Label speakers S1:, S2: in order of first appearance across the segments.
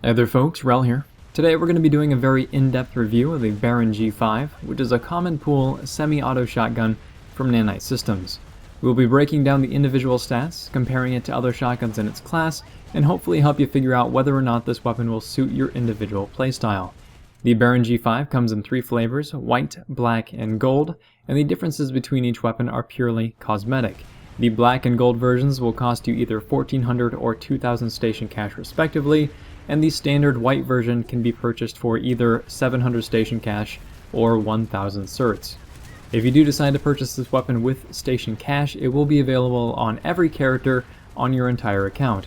S1: Hey there folks, Wrel here. Today we're going to be doing a very in-depth review of the Baron G5, which is a common pool semi-auto shotgun from Nanite Systems. We'll be breaking down the individual stats, comparing it to other shotguns in its class, and hopefully help you figure out whether or not this weapon will suit your individual playstyle. The Baron G5 comes in 3 flavors, white, black, and gold, and the differences between each weapon are purely cosmetic. The black and gold versions will cost you either 1400 or 2000 station cash respectively, and the standard white version can be purchased for either 700 station cash or 1000 certs. If you do decide to purchase this weapon with station cash, it will be available on every character on your entire account.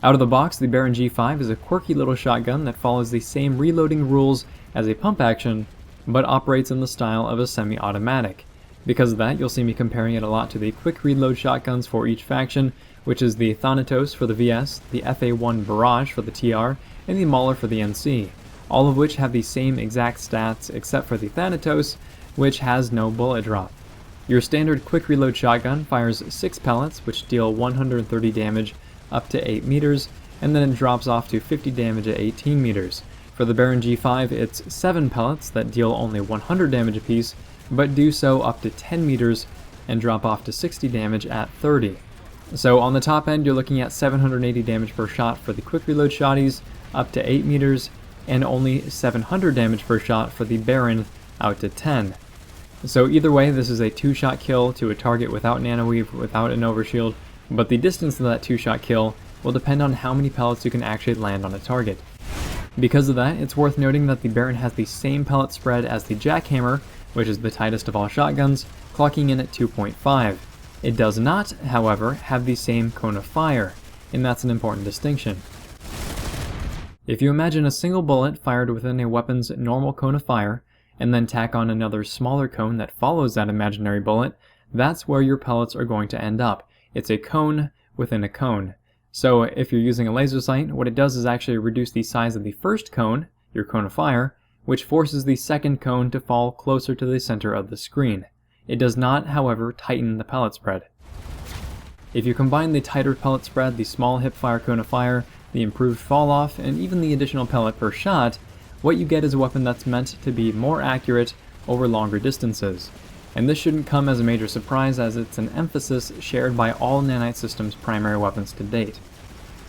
S1: Out of the box, the Baron G5 is a quirky little shotgun that follows the same reloading rules as a pump action, but operates in the style of a semi-automatic. Because of that, you'll see me comparing it a lot to the quick reload shotguns for each faction, which is the Thanatos for the VS, the FA1 Barrage for the TR, and the Mauler for the NC, all of which have the same exact stats except for the Thanatos, which has no bullet drop. Your standard quick reload shotgun fires 6 pellets, which deal 130 damage up to 8 meters, and then it drops off to 50 damage at 18 meters. For the Baron G5, it's 7 pellets that deal only 100 damage apiece, but do so up to 10 meters and drop off to 60 damage at 30. So on the top end, you're looking at 780 damage per shot for the quick reload shotties up to 8 meters, and only 700 damage per shot for the Baron out to 10. So either way, this is a 2-shot kill to a target without nanoweave, without an overshield, but the distance of that 2-shot kill will depend on how many pellets you can actually land on a target. Because of that, it's worth noting that the Baron has the same pellet spread as the Jackhammer, which is the tightest of all shotguns, clocking in at 2.5. It does not, however, have the same cone of fire, and that's an important distinction. If you imagine a single bullet fired within a weapon's normal cone of fire, and then tack on another smaller cone that follows that imaginary bullet, that's where your pellets are going to end up. It's a cone within a cone. So if you're using a laser sight, what it does is actually reduce the size of the first cone, your cone of fire, which forces the second cone to fall closer to the center of the screen. It does not, however, tighten the pellet spread. If you combine the tighter pellet spread, the small hipfire cone of fire, the improved fall-off, and even the additional pellet per shot, what you get is a weapon that's meant to be more accurate over longer distances. And this shouldn't come as a major surprise, as it's an emphasis shared by all Nanite Systems' primary weapons to date.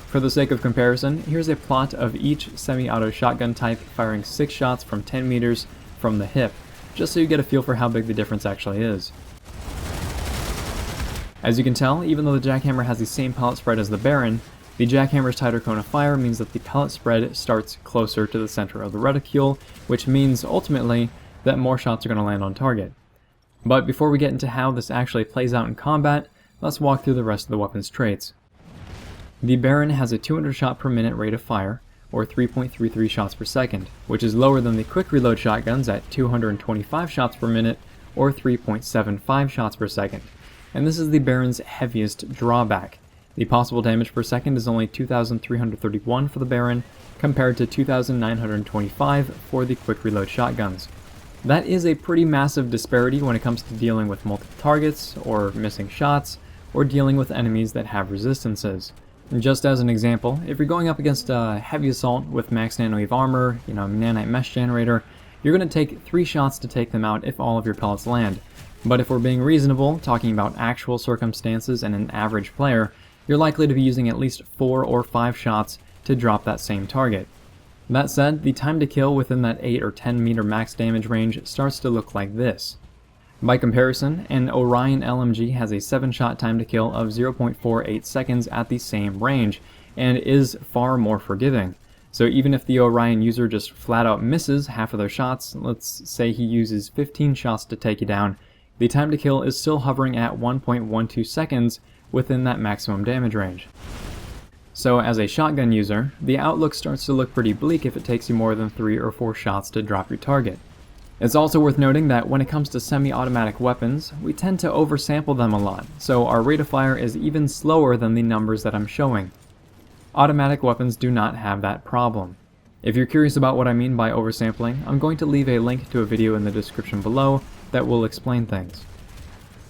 S1: For the sake of comparison, here's a plot of each semi-auto shotgun type firing 6 shots from 10 meters from the hip, just so you get a feel for how big the difference actually is. As you can tell, even though the Jackhammer has the same pellet spread as the Baron, the Jackhammer's tighter cone of fire means that the pellet spread starts closer to the center of the reticule, which means, ultimately, that more shots are going to land on target. But before we get into how this actually plays out in combat, let's walk through the rest of the weapon's traits. The Baron has a 200 shot per minute rate of fire, or 3.33 shots per second, which is lower than the quick reload shotguns at 225 shots per minute, or 3.75 shots per second. And this is the Baron's heaviest drawback. The possible damage per second is only 2,331 for the Baron, compared to 2,925 for the quick reload shotguns. That is a pretty massive disparity when it comes to dealing with multiple targets, or missing shots, or dealing with enemies that have resistances. Just as an example, if you're going up against a heavy assault with max nanoweave armor, nanite mesh generator, you're going to take 3 shots to take them out if all of your pellets land. But if we're being reasonable, talking about actual circumstances and an average player, you're likely to be using at least 4 or 5 shots to drop that same target. That said, the time to kill within that 8 or 10 meter max damage range starts to look like this. By comparison, an Orion LMG has a 7-shot time to kill of 0.48 seconds at the same range, and is far more forgiving. So even if the Orion user just flat out misses half of their shots, let's say he uses 15 shots to take you down, the time to kill is still hovering at 1.12 seconds within that maximum damage range. So as a shotgun user, the outlook starts to look pretty bleak if it takes you more than 3 or 4 shots to drop your target. It's also worth noting that when it comes to semi-automatic weapons, we tend to oversample them a lot, so our rate of fire is even slower than the numbers that I'm showing. Automatic weapons do not have that problem. If you're curious about what I mean by oversampling, I'm going to leave a link to a video in the description below that will explain things.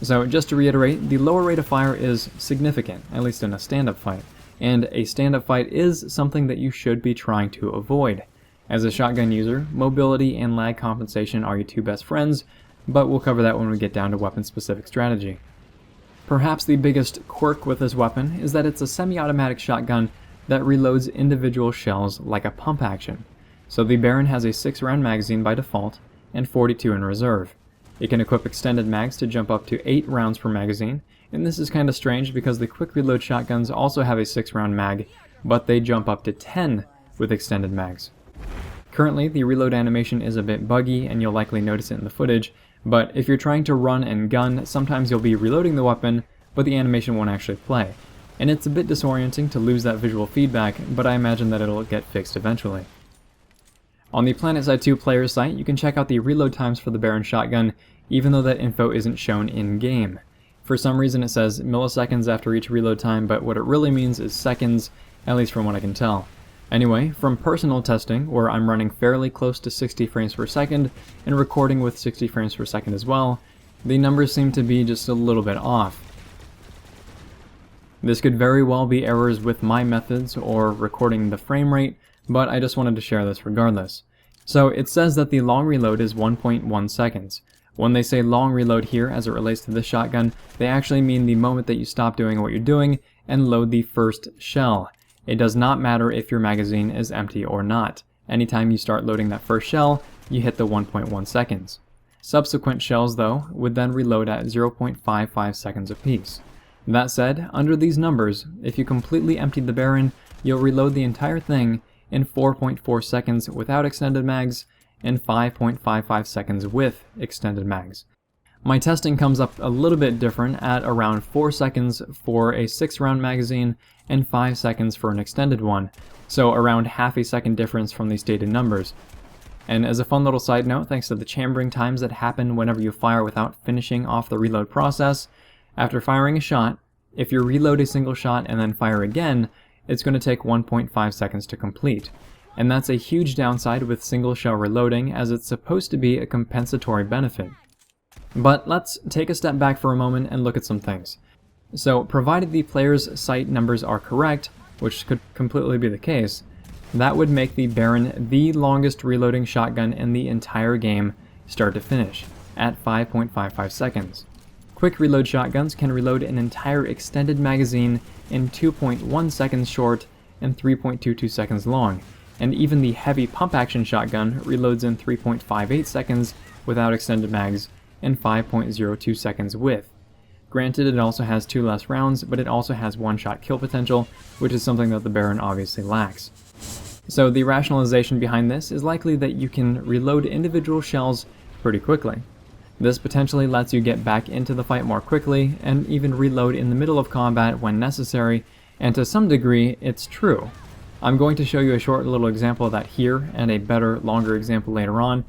S1: So just to reiterate, the lower rate of fire is significant, at least in a stand-up fight. and a stand-up fight is something that you should be trying to avoid. As a shotgun user, mobility and lag compensation are your two best friends, but we'll cover that when we get down to weapon-specific strategy. Perhaps the biggest quirk with this weapon is that it's a semi-automatic shotgun that reloads individual shells like a pump action. So the Baron has a 6-round magazine by default and 42 in reserve. It can equip extended mags to jump up to 8 rounds per magazine, and this is kinda strange because the quick reload shotguns also have a 6-round mag, but they jump up to 10 with extended mags. Currently, the reload animation is a bit buggy, and you'll likely notice it in the footage, but if you're trying to run and gun, sometimes you'll be reloading the weapon, but the animation won't actually play. And it's a bit disorienting to lose that visual feedback, but I imagine that it'll get fixed eventually. On the PlanetSide 2 player site, you can check out the reload times for the Baron shotgun, even though that info isn't shown in-game. For some reason it says milliseconds after each reload time, but what it really means is seconds, at least from what I can tell. Anyway, from personal testing, where I'm running fairly close to 60 frames per second, and recording with 60 frames per second as well, the numbers seem to be just a little bit off. This could very well be errors with my methods or recording the frame rate, but I just wanted to share this regardless. So it says that the long reload is 1.1 seconds. When they say long reload here as it relates to this shotgun, they actually mean the moment that you stop doing what you're doing and load the first shell. It does not matter if your magazine is empty or not. Anytime you start loading that first shell, you hit the 1.1 seconds. Subsequent shells, though, would then reload at 0.55 seconds apiece. That said, under these numbers, if you completely emptied the Baron, you'll reload the entire thing in 4.4 seconds without extended mags, and 5.55 seconds with extended mags. My testing comes up a little bit different at around 4 seconds for a 6-round magazine and 5 seconds for an extended one, so around half a second difference from the stated numbers. And as a fun little side note, thanks to the chambering times that happen whenever you fire without finishing off the reload process, after firing a shot, if you reload a single shot and then fire again, it's going to take 1.5 seconds to complete. And that's a huge downside with single shell reloading, as it's supposed to be a compensatory benefit. But let's take a step back for a moment and look at some things. So, provided the player's site numbers are correct, which could completely be the case, that would make the Baron the longest reloading shotgun in the entire game, start to finish, at 5.55 seconds. Quick reload shotguns can reload an entire extended magazine in 2.1 seconds short and 3.22 seconds long, and even the heavy pump-action shotgun reloads in 3.58 seconds without extended mags and 5.02 seconds with. Granted, it also has 2 less rounds, but it also has one-shot kill potential, which is something that the Baron obviously lacks. So the rationalization behind this is likely that you can reload individual shells pretty quickly. This potentially lets you get back into the fight more quickly, and even reload in the middle of combat when necessary, and to some degree, it's true. I'm going to show you a short little example of that here, and a better, longer example later on.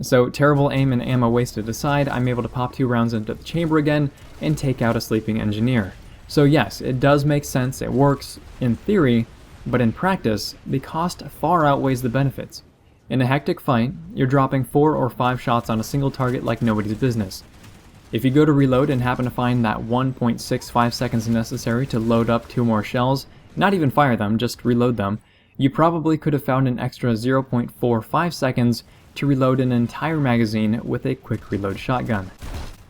S1: So, terrible aim and ammo wasted aside, I'm able to pop 2 rounds into the chamber again, and take out a sleeping engineer. So yes, it does make sense, it works, in theory, but in practice, the cost far outweighs the benefits. In a hectic fight, you're dropping 4 or 5 shots on a single target like nobody's business. If you go to reload and happen to find that 1.65 seconds necessary to load up 2 more shells, not even fire them, just reload them, you probably could have found an extra 0.45 seconds to reload an entire magazine with a quick reload shotgun.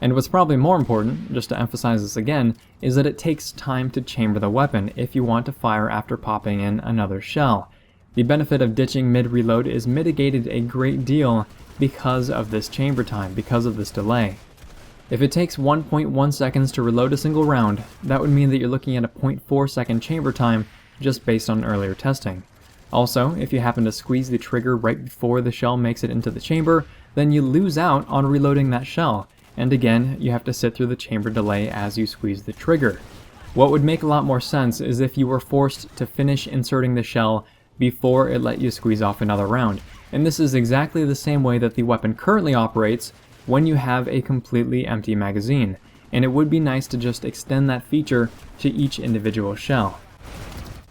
S1: And what's probably more important, just to emphasize this again, is that it takes time to chamber the weapon if you want to fire after popping in another shell. The benefit of ditching mid-reload is mitigated a great deal because of this chamber time, because of this delay. If it takes 1.1 seconds to reload a single round, that would mean that you're looking at a 0.4 second chamber time just based on earlier testing. Also, if you happen to squeeze the trigger right before the shell makes it into the chamber, then you lose out on reloading that shell, and again, you have to sit through the chamber delay as you squeeze the trigger. What would make a lot more sense is if you were forced to finish inserting the shell before it let you squeeze off another round, and this is exactly the same way that the weapon currently operates when you have a completely empty magazine, and it would be nice to just extend that feature to each individual shell.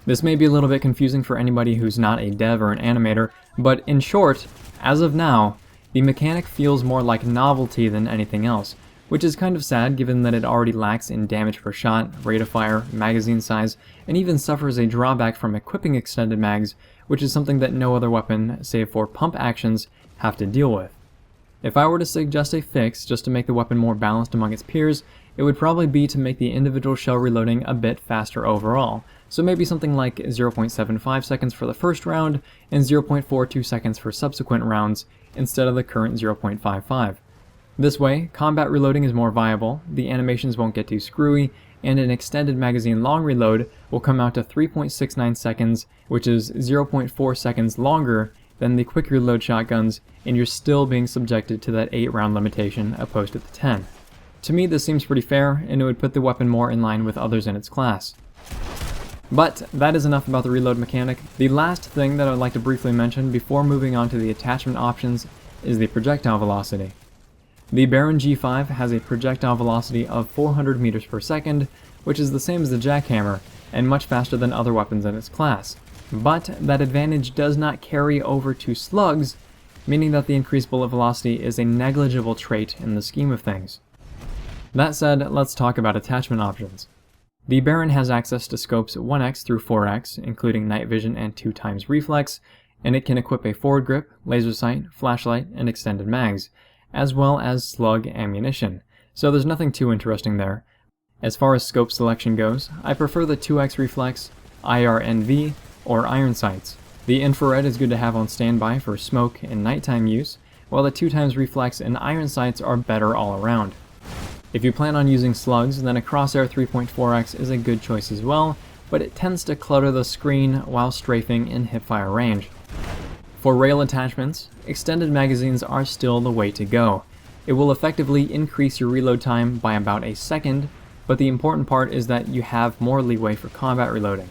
S1: This may be a little bit confusing for anybody who's not a dev or an animator, but in short, as of now, the mechanic feels more like novelty than anything else, which is kind of sad given that it already lacks in damage per shot, rate of fire, magazine size, and even suffers a drawback from equipping extended mags, which is something that no other weapon, save for pump actions, have to deal with. If I were to suggest a fix just to make the weapon more balanced among its peers, it would probably be to make the individual shell reloading a bit faster overall, so maybe something like 0.75 seconds for the first round and 0.42 seconds for subsequent rounds instead of the current 0.55. This way, combat reloading is more viable, the animations won't get too screwy, and an extended magazine long reload will come out to 3.69 seconds, which is 0.4 seconds longer than the quick reload shotguns, and you're still being subjected to that 8 round limitation opposed to the 10. To me, this seems pretty fair, and it would put the weapon more in line with others in its class. But that is enough about the reload mechanic. The last thing that I'd like to briefly mention before moving on to the attachment options is the projectile velocity. The Baron G5 has a projectile velocity of 400 meters per second, which is the same as the jackhammer, and much faster than other weapons in its class. But that advantage does not carry over to slugs, meaning that the increased bullet velocity is a negligible trait in the scheme of things. That said, let's talk about attachment options. The Baron has access to scopes 1x through 4x, including night vision and 2x reflex, and it can equip a forward grip, laser sight, flashlight, and extended mags, as well as slug ammunition, so there's nothing too interesting there. As far as scope selection goes, I prefer the 2x reflex, IRNV, or iron sights. The infrared is good to have on standby for smoke and nighttime use, while the 2x reflex and iron sights are better all around. If you plan on using slugs, then a crosshair 3.4x is a good choice as well, but it tends to clutter the screen while strafing in hipfire range. For rail attachments, extended magazines are still the way to go. It will effectively increase your reload time by about a second, but the important part is that you have more leeway for combat reloading.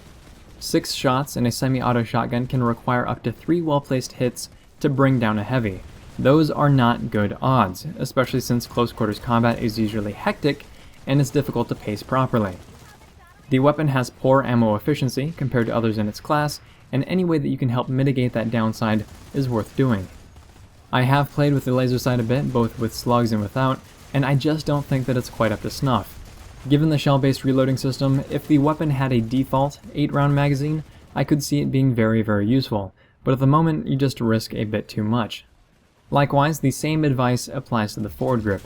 S1: 6 shots in a semi-auto shotgun can require up to 3 well-placed hits to bring down a heavy. Those are not good odds, especially since close quarters combat is usually hectic and it's difficult to pace properly. The weapon has poor ammo efficiency compared to others in its class, and any way that you can help mitigate that downside is worth doing. I have played with the laser sight a bit, both with slugs and without, and I just don't think that it's quite up to snuff. Given the shell-based reloading system, if the weapon had a default 8-round magazine, I could see it being very, very useful, but at the moment you just risk a bit too much. Likewise, the same advice applies to the forward grip.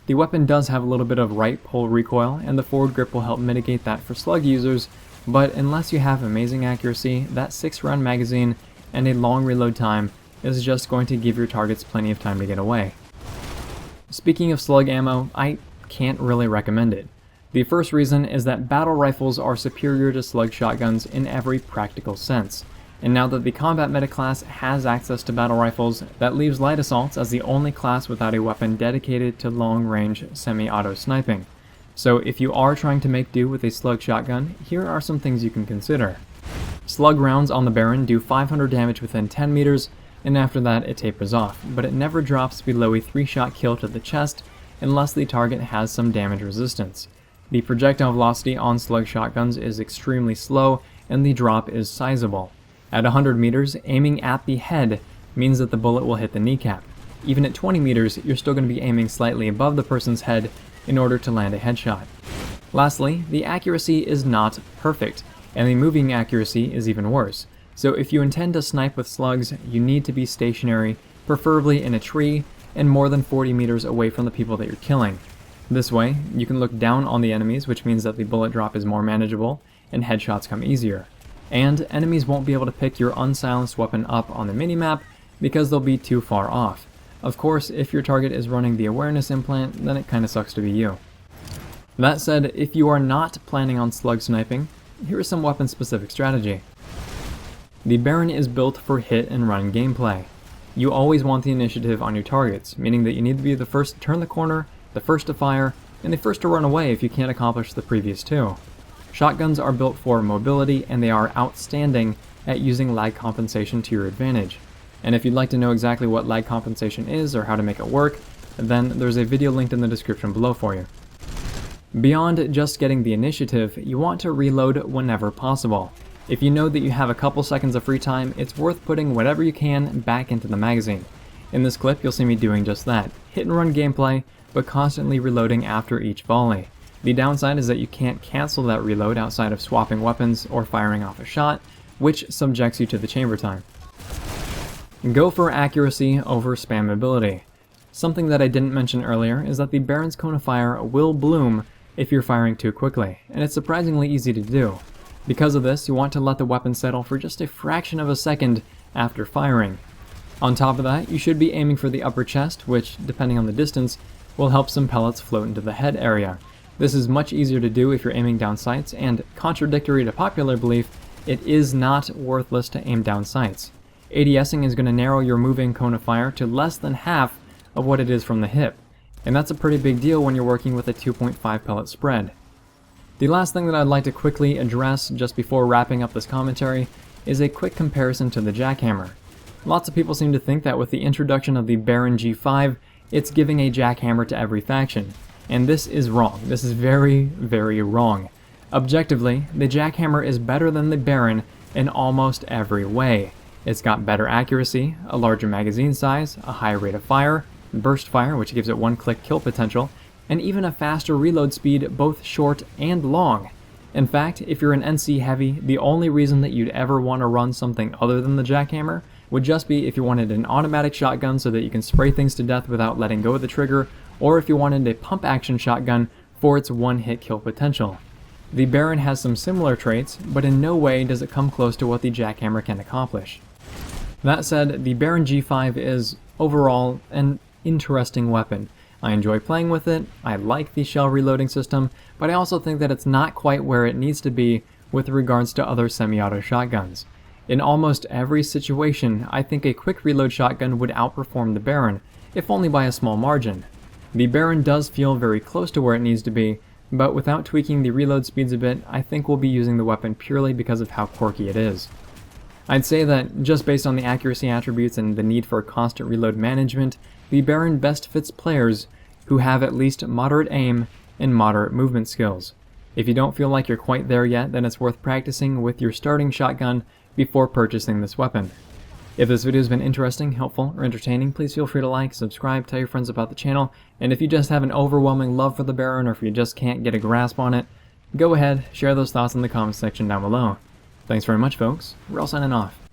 S1: The weapon does have a little bit of right pull recoil, and the forward grip will help mitigate that for slug users, but unless you have amazing accuracy, that 6-round magazine and a long reload time is just going to give your targets plenty of time to get away. Speaking of slug ammo, I can't really recommend it. The first reason is that battle rifles are superior to slug shotguns in every practical sense. And now that the combat meta class has access to battle rifles, that leaves light assaults as the only class without a weapon dedicated to long-range semi-auto sniping. So if you are trying to make do with a slug shotgun, here are some things you can consider. Slug rounds on the Baron do 500 damage within 10 meters, and after that it tapers off, but it never drops below a 3-shot kill to the chest unless the target has some damage resistance. The projectile velocity on slug shotguns is extremely slow, and the drop is sizable. At 100 meters, aiming at the head means that the bullet will hit the kneecap. Even at 20 meters, you're still going to be aiming slightly above the person's head in order to land a headshot. Lastly, the accuracy is not perfect, and the moving accuracy is even worse. So if you intend to snipe with slugs, you need to be stationary, preferably in a tree, and more than 40 meters away from the people that you're killing. This way, you can look down on the enemies, which means that the bullet drop is more manageable, and headshots come easier. And enemies won't be able to pick your unsilenced weapon up on the minimap because they'll be too far off. Of course, if your target is running the awareness implant, then it kinda sucks to be you. That said, if you are not planning on slug sniping, here is some weapon-specific strategy. The Baron is built for hit-and-run gameplay. You always want the initiative on your targets, meaning that you need to be the first to turn the corner, the first to fire, and the first to run away if you can't accomplish the previous two. Shotguns are built for mobility, and they are outstanding at using lag compensation to your advantage. And if you'd like to know exactly what lag compensation is or how to make it work, then there's a video linked in the description below for you. Beyond just getting the initiative, you want to reload whenever possible. If you know that you have a couple seconds of free time, it's worth putting whatever you can back into the magazine. In this clip, you'll see me doing just that. Hit and run gameplay, but constantly reloading after each volley. The downside is that you can't cancel that reload outside of swapping weapons or firing off a shot, which subjects you to the chamber time. Go for accuracy over spammability. Something that I didn't mention earlier is that the Baron's Cone of Fire will bloom if you're firing too quickly, and it's surprisingly easy to do. Because of this, you want to let the weapon settle for just a fraction of a second after firing. On top of that, you should be aiming for the upper chest, which, depending on the distance, will help some pellets float into the head area. This is much easier to do if you're aiming down sights, and contradictory to popular belief, it is not worthless to aim down sights. ADSing is going to narrow your moving cone of fire to less than half of what it is from the hip, and that's a pretty big deal when you're working with a 2.5 pellet spread. The last thing that I'd like to quickly address just before wrapping up this commentary is a quick comparison to the jackhammer. Lots of people seem to think that with the introduction of the Baron G5, it's giving a jackhammer to every faction, and this is wrong. This is very, very wrong. Objectively, the jackhammer is better than the Baron in almost every way. It's got better accuracy, a larger magazine size, a higher rate of fire, burst fire, which gives it one-click kill potential, and even a faster reload speed both short and long. In fact, if you're an NC heavy, the only reason that you'd ever want to run something other than the jackhammer would just be if you wanted an automatic shotgun so that you can spray things to death without letting go of the trigger, or if you wanted a pump action shotgun for its one-hit kill potential. The Baron has some similar traits, but in no way does it come close to what the jackhammer can accomplish. That said, the Baron G5 is, overall, an interesting weapon. I enjoy playing with it, I like the shell reloading system, but I also think that it's not quite where it needs to be with regards to other semi-auto shotguns. In almost every situation, I think a quick reload shotgun would outperform the Baron, if only by a small margin. The Baron does feel very close to where it needs to be, but without tweaking the reload speeds a bit, I think we'll be using the weapon purely because of how quirky it is. I'd say that, just based on the accuracy attributes and the need for constant reload management, the Baron best fits players who have at least moderate aim and moderate movement skills. If you don't feel like you're quite there yet, then it's worth practicing with your starting shotgun before purchasing this weapon. If this video has been interesting, helpful, or entertaining, please feel free to like, subscribe, tell your friends about the channel, and if you just have an overwhelming love for the Baron or if you just can't get a grasp on it, go ahead, share those thoughts in the comments section down below. Thanks very much, folks. Wrel signing off.